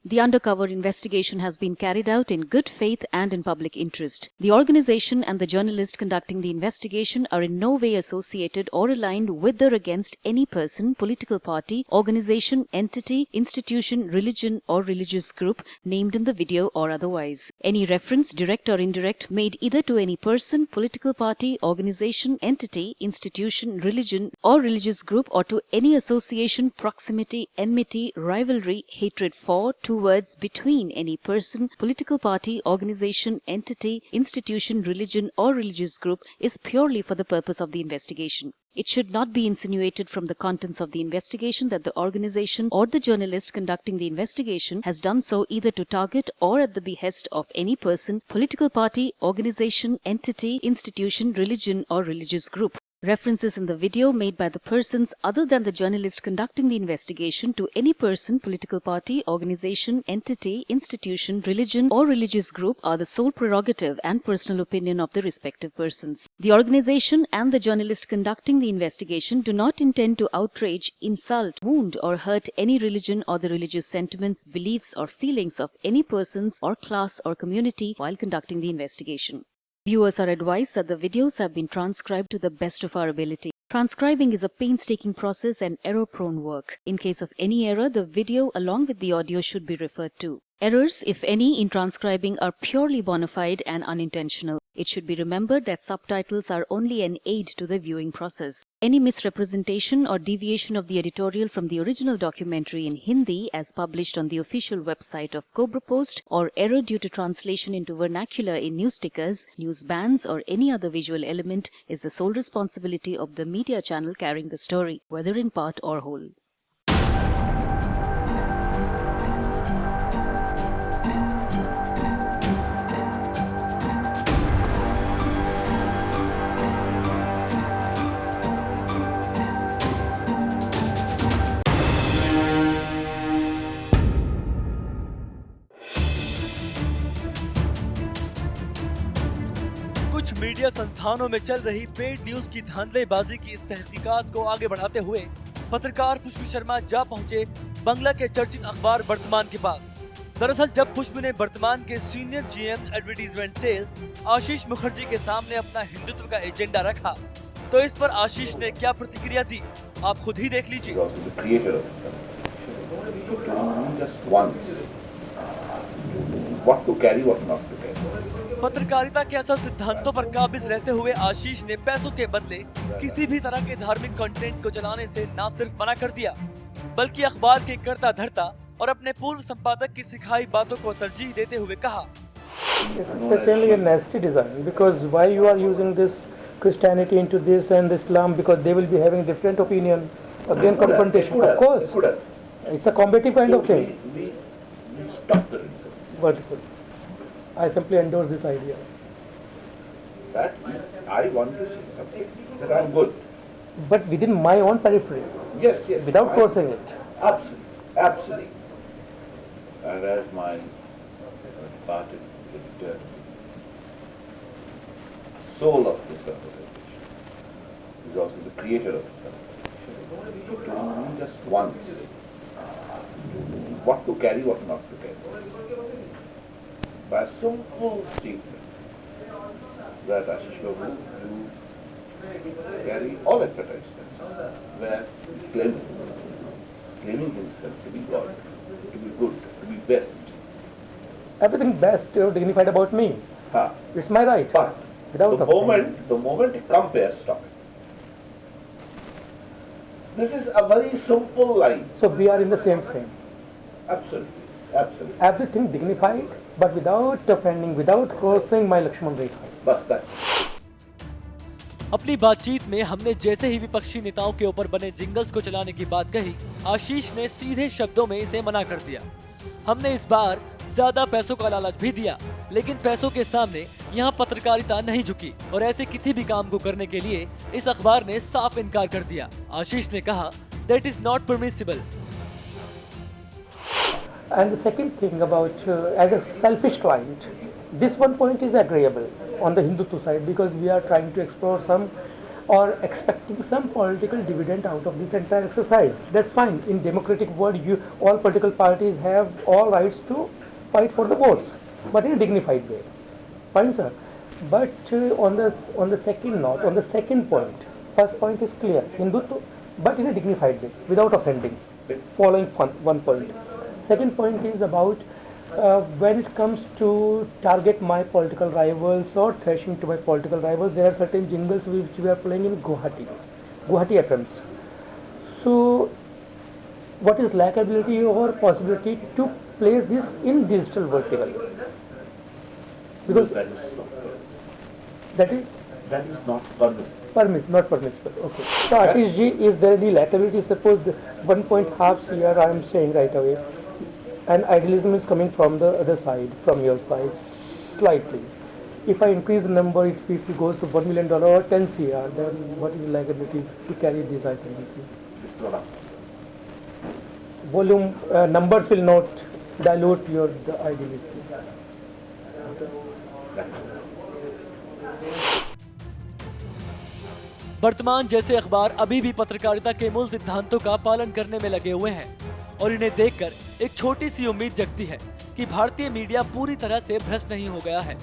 The undercover investigation has been carried out in good faith and in public interest. The organization and the journalist conducting the investigation are in no way associated or aligned with or against any person, political party, organization, entity, institution, religion, or religious group named in the video or otherwise. Any reference, direct or indirect, made either to any person, political party, organization, entity, institution, religion, or religious group, or to any association, proximity, enmity, rivalry, hatred for, towards, between any person, political party, organization, entity, institution, religion, or religious group is purely for the purpose of the investigation. It should not be insinuated from the contents of the investigation that the organization or the journalist conducting the investigation has done so either to target or at the behest of any person, political party, organization, entity, institution, religion, or religious group. References in the video made by the persons other than the journalist conducting the investigation to any person, political party, organization, entity, institution, religion, or religious group are the sole prerogative and personal opinion of the respective persons. The organization and the journalist conducting the investigation do not intend to outrage, insult, wound, or hurt any religion or the religious sentiments, beliefs, or feelings of any persons or class or community while conducting the investigation. Viewers are advised that the videos have been transcribed to the best of our ability. Transcribing is a painstaking process and error-prone work. In case of any error, the video along with the audio should be referred to. Errors, if any, in transcribing are purely bona fide and unintentional. It should be remembered that subtitles are only an aid to the viewing process. Any misrepresentation or deviation of the editorial from the original documentary in Hindi as published on the official website of Cobra Post, or error due to translation into vernacular in news stickers, news bands, or any other visual element is the sole responsibility of the media channel carrying the story, whether in part or whole. कुछ media संस्थानों में चल रही paid news की धांधलेबाजी की इस तहकीकात को आगे बढ़ाते हुए पत्रकार पुष्प शर्मा जा पहुंचे बंगला के चर्चित अखबार वर्तमान के पास। दरअसल जब पुष्प ने वर्तमान के सीनियर जीएम एडवर्टीजमेंट सेल्स आशीष मुखर्जी के सामने अपना हिंदुत्व का एजेंडा रखा, तो इस पर आशीष ने क्या प्रतिक्रिया दी, आप खुद ही देख लीजिए। पत्रकारिता के असल सिद्धांतों पर काबिज रहते हुए आशीष ने पैसों के बदले किसी भी तरह के धार्मिक कंटेंट को चलाने से न सिर्फ मना कर दिया, बल्कि अखबार के कर्ता धर्ता और अपने पूर्व संपादक की सिखाई बातों को तरजीह देते हुए कहा, Certainly a nasty design, because why you are using this Christianity into this and Islam, because they will be having different opinion, again confrontation. Of course, it's a combative kind of thing. We stop the research. Wonderful. I simply endorse this idea. That I want to see something that I'm good. But within my own periphery. Yes. Without forcing it. Absolutely. And as my departed editor, soul of this organization, is also the creator of this organization, to know just once what to carry, what not to carry. By a simple statement that Ashish Babu to carry all advertisements where claiming himself to be God, to be good, to be best. Everything best, dignified about me. It's my right. But without the moment it compares, stop it. This is a very simple line. So we are in the same frame. Absolutely. Everything dignified, but without offending, without crossing my Lakshman Rekha. बस that's अपनी बातचीत में हमने जैसे ही विपक्षी नेताओं के ऊपर बने जिंगल्स को चलाने की बात कही, आशीष ने सीधे शब्दों में इसे मना कर दिया। हमने इस बार ज्यादा पैसों का लालच भी दिया, लेकिन पैसों के सामने यहाँ पत्रकारिता नहीं झुकी और ऐसे किसी भी काम को करने के लिए इस अखबार ने साफ इनकार कर दिया। आशीष ने कहा, that is not permissible. And the second thing about, as a selfish client, this one point is agreeable on the Hindutva side, because we are trying to explore some or expecting some political dividend out of this entire exercise. That's fine. In democratic world, all political parties have all rights to fight for the votes, but in a dignified way. Fine, sir. But on the second note, on the second point, first point is clear, Hindutva, but in a dignified way, without offending. Following one point. Second point is about when it comes to target my political rivals or thrashing to my political rivals, there are certain jingles which we are playing in Guwahati FMs. So, what is lackability or possibility to place this in digital vertical? Because that is not permissible. that is That is not permissible. not permissible. Okay. So, Ashish ji, is there any lackability? Suppose the 1.5 CR I am saying right away, and idealism is coming from the other side, from your side, slightly. If I increase the number, if it goes to $1 million or 10 CR, then what is the liability to carry these items? It's not up. Volume, numbers will not dilute the idealism. वर्तमान जैसे अखबार अभी भी पत्रकारिता के मूल सिद्धांतों का पालन करने में लगे हुए हैं और इन्हें देखकर एक छोटी सी उम्मीद जगती है कि भारतीय मीडिया पूरी तरह से भ्रष्ट नहीं हो गया है।